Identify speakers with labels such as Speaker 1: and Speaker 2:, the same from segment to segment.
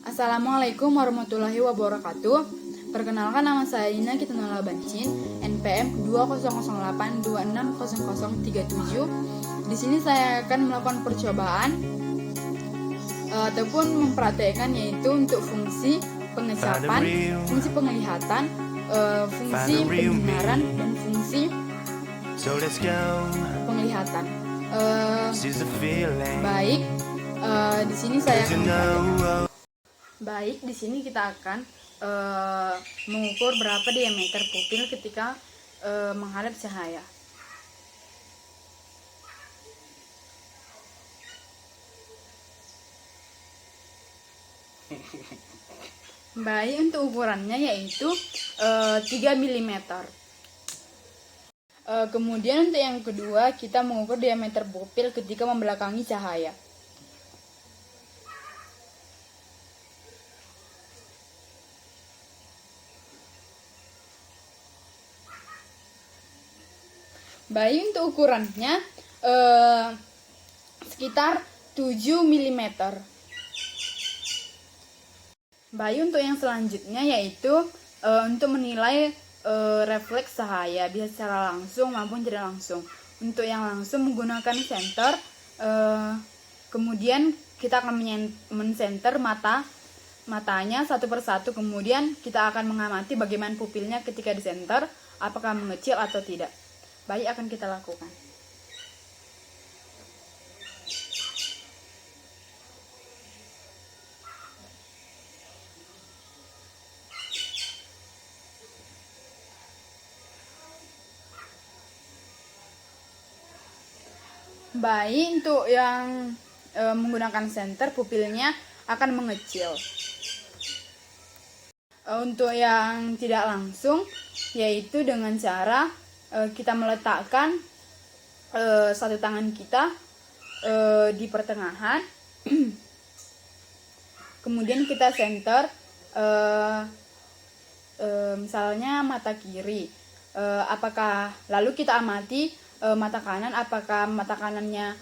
Speaker 1: Assalamualaikum warahmatullahi wabarakatuh. Perkenalkan, nama saya Nina Kitanula Bancin, NPM 2008260037. Di sini saya akan melakukan percobaan ataupun mempraktekkan, yaitu untuk fungsi pengecapan, fungsi penglihatan, fungsi pendengaran, dan fungsi penglihatan. Di sini kita akan mengukur berapa diameter pupil ketika menghadap cahaya. Untuk ukurannya yaitu 3 mm. Kemudian untuk yang kedua, kita mengukur diameter pupil ketika membelakangi cahaya. Untuk ukurannya sekitar 7 mm. Untuk yang selanjutnya yaitu untuk menilai refleks cahaya, bisa secara langsung maupun tidak langsung. Untuk yang langsung menggunakan senter, kemudian kita akan men-center matanya satu persatu, kemudian kita akan mengamati bagaimana pupilnya ketika di center, apakah mengecil atau tidak. Akan kita lakukan. Untuk yang menggunakan senter, pupilnya akan mengecil. Untuk yang tidak langsung, yaitu dengan cara kita meletakkan satu tangan kita di pertengahan, kemudian kita center misalnya mata kiri, lalu kita amati mata kanan, apakah mata kanannya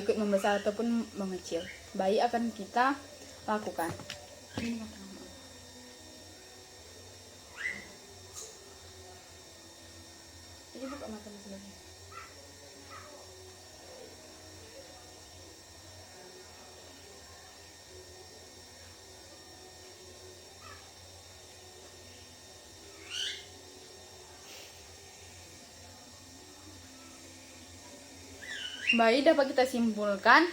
Speaker 1: ikut membesar ataupun mengecil. Akan kita lakukan. Ini buka mata di sebelah. Dapat kita simpulkan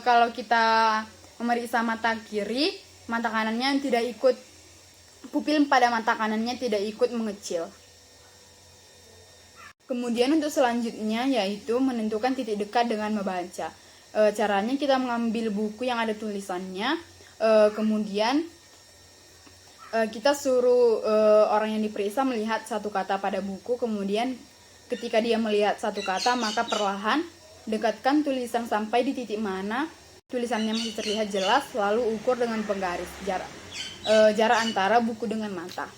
Speaker 1: kalau kita memeriksa mata kiri, mata kanannya tidak ikut, pupil pada mata kanannya tidak ikut mengecil. Kemudian untuk selanjutnya yaitu menentukan titik dekat dengan membaca. Caranya kita mengambil buku yang ada tulisannya, kemudian kita suruh orang yang diperiksa melihat satu kata pada buku, kemudian ketika dia melihat satu kata, maka perlahan dekatkan tulisan sampai di titik mana tulisannya masih terlihat jelas, lalu ukur dengan penggaris jarak antara buku dengan mata.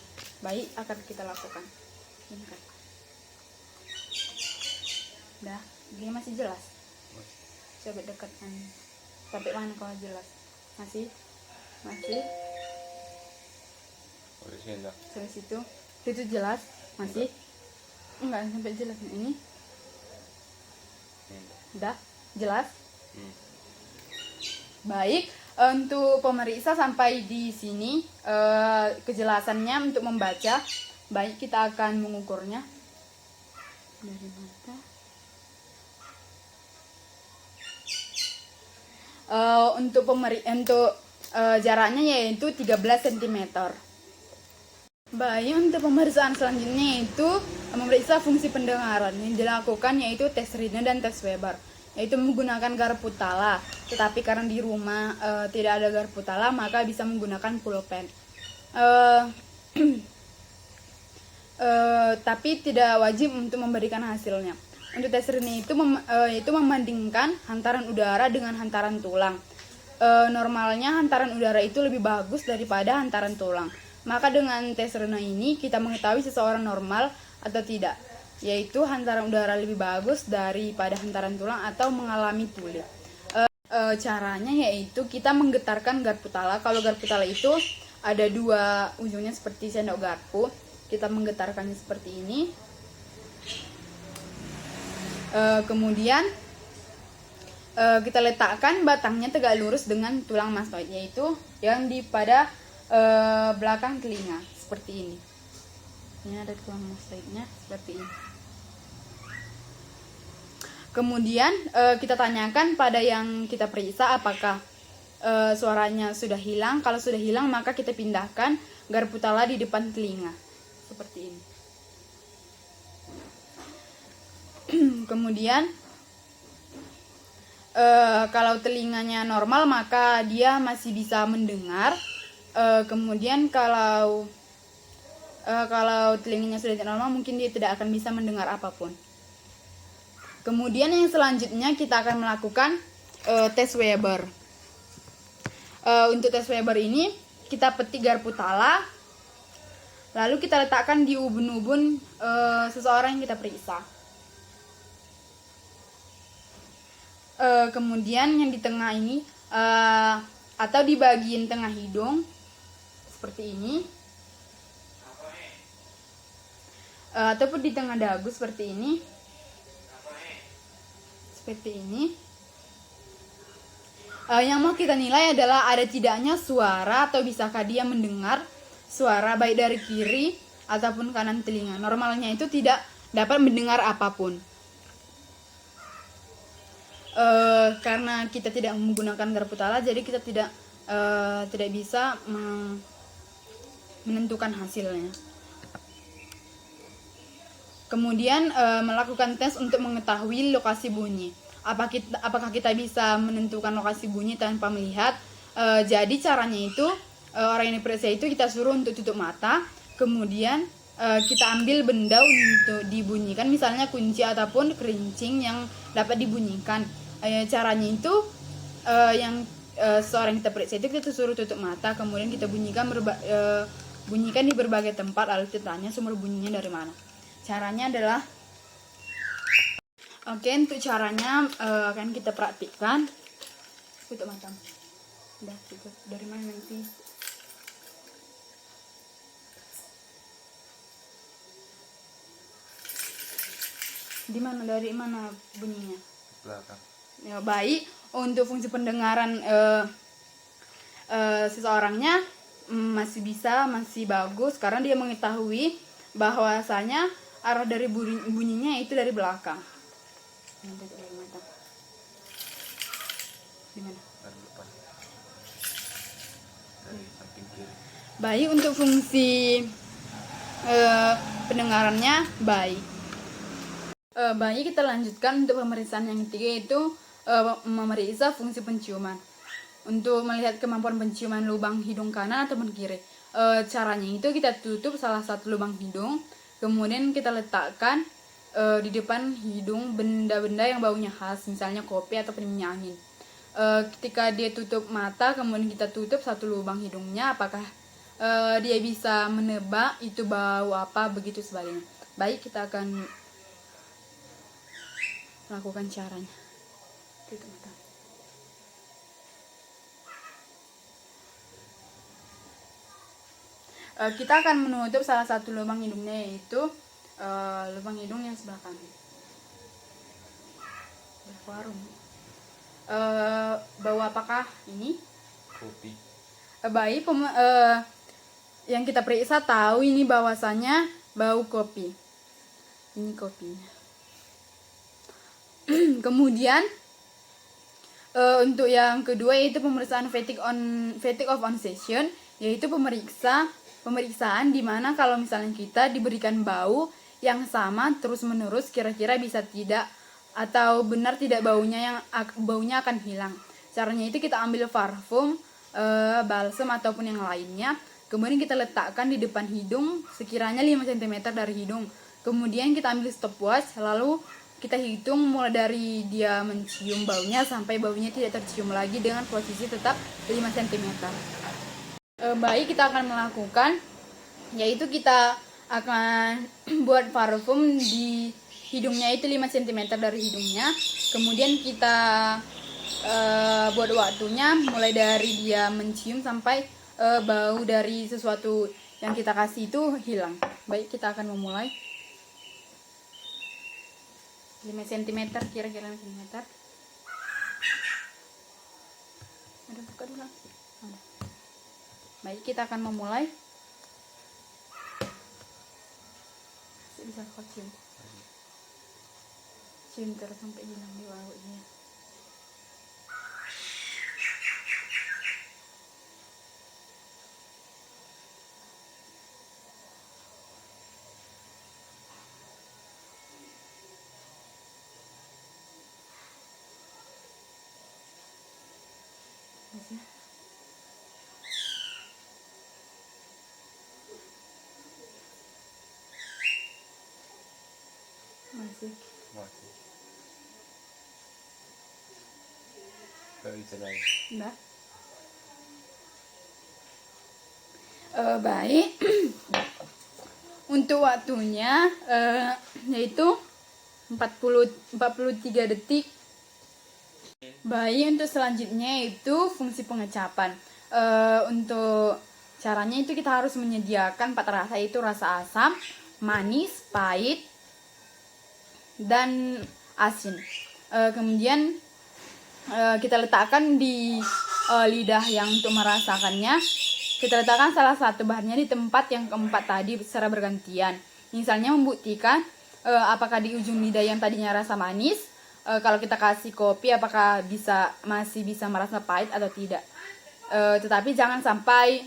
Speaker 1: Akan kita lakukan. Ini masih jelas. Coba dekatkan. Sampai mana kalau jelas? Masih. Sampai situ. Itu jelas. Masih. Enggak sampai jelas. Ini. Udah jelas. Untuk pemeriksa sampai di sini kejelasannya untuk membaca. Kita akan mengukurnya dari mata. Untuk jaraknya yaitu 13 cm. Untuk pemeriksaan selanjutnya yaitu memeriksa fungsi pendengaran. Yang dilakukan yaitu tes Rina dan tes Weber, yaitu menggunakan garpu tala. Tetapi karena di rumah tidak ada garpu tala, maka bisa menggunakan pulpen. Tapi tidak wajib untuk memberikan hasilnya. Untuk tes Rina itu membandingkan hantaran udara dengan hantaran tulang. Normalnya hantaran udara itu lebih bagus daripada hantaran tulang. Maka dengan tes Rina ini kita mengetahui seseorang normal atau tidak, yaitu hantaran udara lebih bagus daripada hantaran tulang atau mengalami pulih. Caranya yaitu kita menggetarkan garpu tala. Kalau garpu tala itu ada dua ujungnya seperti sendok garpu. Kita menggetarkannya seperti ini. Kemudian kita letakkan batangnya tegak lurus dengan tulang mastoid, yaitu yang di pada belakang telinga seperti ini. Ini ada tulang mastoidnya seperti ini. Kemudian kita tanyakan pada yang kita periksa apakah suaranya sudah hilang. Kalau sudah hilang maka kita pindahkan garpu tala di depan telinga seperti ini. Kemudian kalau telinganya normal maka dia masih bisa mendengar. Kemudian kalau telinganya sudah tidak normal mungkin dia tidak akan bisa mendengar apapun. Kemudian yang selanjutnya kita akan melakukan tes Weber. Untuk tes Weber ini kita petik garpu tala, lalu kita letakkan di ubun-ubun seseorang yang kita periksa. Kemudian yang di tengah ini atau di bagian tengah hidung seperti ini, ataupun di tengah dagu seperti ini. Seperti ini. Yang mau kita nilai adalah ada tidaknya suara atau bisakah dia mendengar suara baik dari kiri ataupun kanan telinga. Normalnya itu tidak dapat mendengar apapun. Karena kita tidak menggunakan garpu tala, jadi kita tidak bisa menentukan hasilnya. Kemudian melakukan tes untuk mengetahui lokasi bunyi. Apakah kita bisa menentukan lokasi bunyi tanpa melihat? Jadi caranya itu orang yang diperiksa itu kita suruh untuk tutup mata, kemudian kita ambil benda untuk dibunyikan, misalnya kunci ataupun kerincing yang dapat dibunyikan. Caranya itu seorang yang kita periksa itu kita suruh tutup mata, kemudian kita bunyikan di berbagai tempat, lalu kita tanya sumber bunyinya dari mana. Caranya adalah, untuk caranya akan kita praktikkan. Tutup mata. Udah cukup. Dari mana nanti? Di mana, dari mana bunyinya?
Speaker 2: Belakang.
Speaker 1: Ya, baik. Untuk fungsi pendengaran seseorangnya masih bagus karena dia mengetahui bahwasanya arah dari bunyinya itu dari belakang. Di mana?
Speaker 2: Dari depan. Dari samping kiri.
Speaker 1: Baik, untuk fungsi pendengarannya baik. Baik, kita lanjutkan untuk pemeriksaan yang ketiga, yaitu memeriksa fungsi penciuman. Untuk melihat kemampuan penciuman lubang hidung kanan ataupun kiri. Caranya itu kita tutup salah satu lubang hidung, kemudian kita letakkan di depan hidung benda-benda yang baunya khas, misalnya kopi ataupun minyak angin. Ketika dia tutup mata, kemudian kita tutup satu lubang hidungnya, apakah dia bisa menebak itu bau apa, begitu sebaliknya. Baik, kita akan lakukan caranya. Tutup mata. Kita akan menutup salah satu lubang hidungnya, yaitu lubang hidung yang sebelah kanan. Warung. Bau apakah ini?
Speaker 2: Kopi.
Speaker 1: Baik, yang kita periksa tahu ini bahwasanya bau kopi. Ini kopinya. Kemudian untuk yang kedua yaitu pemeriksaan fatigue of on session, yaitu pemeriksaan di mana kalau misalnya kita diberikan bau yang sama terus-menerus, kira-kira bisa tidak atau benar tidak baunya akan hilang. Caranya itu kita ambil parfum, balsam ataupun yang lainnya, kemudian kita letakkan di depan hidung sekiranya 5 cm dari hidung. Kemudian kita ambil stopwatch, lalu kita hitung mulai dari dia mencium baunya sampai baunya tidak tercium lagi dengan posisi tetap 5 cm. Baik, kita akan melakukan, yaitu kita akan buat parfum di hidungnya itu 5 cm dari hidungnya, kemudian kita buat waktunya mulai dari dia mencium sampai bau dari sesuatu yang kita kasih itu hilang. Baik, kita akan memulai 5 cm, kira-kira 5 cm. Ada buka dulu. Ada. Baik, kita akan memulai. Bisa kau cium terus sampai hilang di baunya. Masih. Masih.
Speaker 2: Masih. Gak bisa lagi.
Speaker 1: Udah. Baik. Untuk waktunya yaitu 43 detik. Baik, untuk selanjutnya itu fungsi pengecapan. Untuk caranya itu kita harus menyediakan 4 rasa, yaitu rasa asam, manis, pahit, dan asin. Kemudian kita letakkan di lidah yang untuk merasakannya. Kita letakkan salah satu bahannya di tempat yang keempat tadi secara bergantian. Misalnya membuktikan apakah di ujung lidah yang tadinya rasa manis, kalau kita kasih kopi apakah masih bisa merasa pahit atau tidak. Tetapi jangan sampai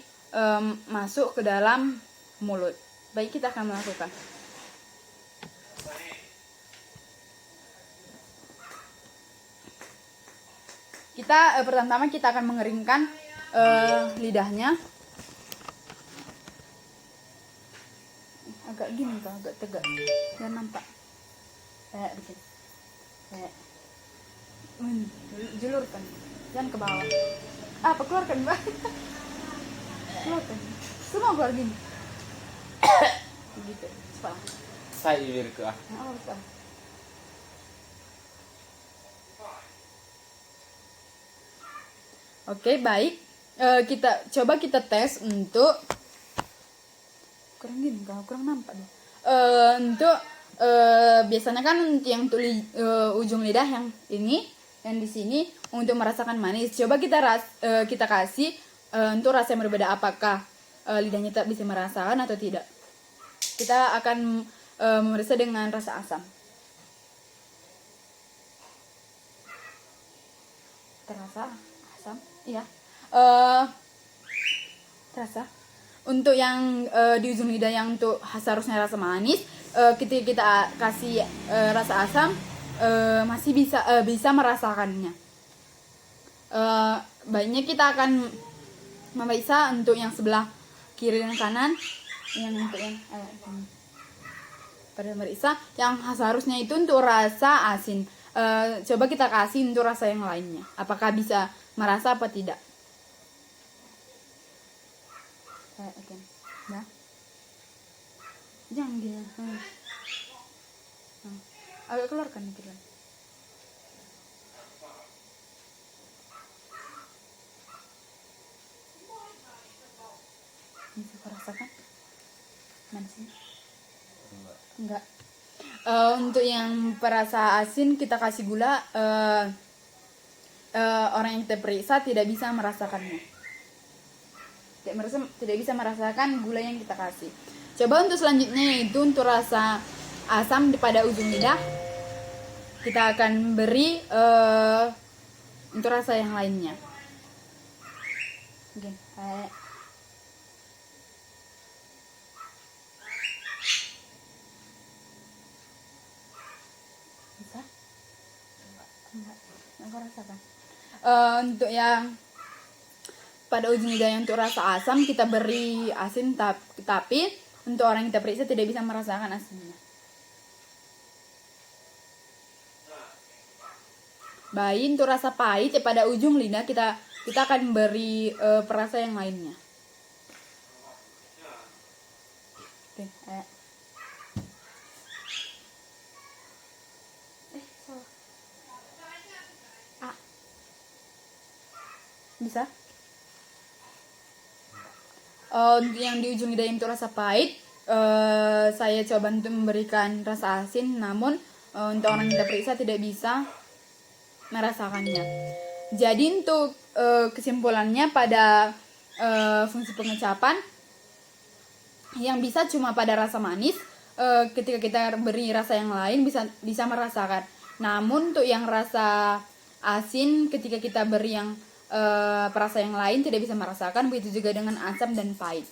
Speaker 1: masuk ke dalam mulut. Baik, kita akan melakukan. Pertama kita akan mengeringkan lidahnya. Agak gini kan, agak tegak, biar nampak. Bikin. Julurkan, jangan ke bawah. Keluarkan, Mbak. Keluarkan. Semua keluar gini. Gitu, cepat.
Speaker 2: Saya ilir ke
Speaker 1: Oke, baik. Kita tes untuk kurang gini, kurang nampak deh. Untuk biasanya kan yang untuk ujung lidah yang ini, yang di sini untuk merasakan manis. Coba kita kasih untuk rasa yang berbeda, apakah lidahnya tak bisa merasakan atau tidak. Kita akan memeriksa dengan rasa asam. Terasa asam? Iya. Terasa. Untuk yang di ujung lidah yang untuk seharusnya rasa manis, ketika kita kasih rasa asam, masih bisa merasakannya. Baiknya kita akan memeriksa untuk yang sebelah kiri dan kanan, pada memeriksa yang seharusnya itu untuk rasa asin. Coba kita kasih untuk rasa yang lainnya, apakah bisa merasa apa tidak. Nah, jangan gini. Agak keluarkan dikit lagi. Bisa kau rasakan? Mana sih? Enggak. Untuk yang perasa asin kita kasih gula. Orang yang kita periksa tidak bisa merasakannya. Tidak bisa merasakan gula yang kita kasih. Coba untuk selanjutnya itu untuk rasa asam pada ujung lidah, kita akan beri untuk rasa yang lainnya. Oke, bisa? Enggak kau rasakan. Untuk yang pada ujung lidah yang untuk rasa asam kita beri asin, tapi untuk orang yang kita periksa tidak bisa merasakan asinnya. Baik, untuk rasa pahit pada ujung lidah kita akan beri perasa yang lainnya. Oke, salah. Bisa. Untuk yang di ujung lidah untuk rasa pahit, saya coba untuk memberikan rasa asin, namun untuk orang yang kita periksa tidak bisa merasakannya. Jadi untuk kesimpulannya pada fungsi pengecapan yang bisa cuma pada rasa manis, ketika kita beri rasa yang lain bisa merasakan. Namun untuk yang rasa asin ketika kita beri yang perasa yang lain tidak bisa merasakan, begitu juga dengan asam dan pahit.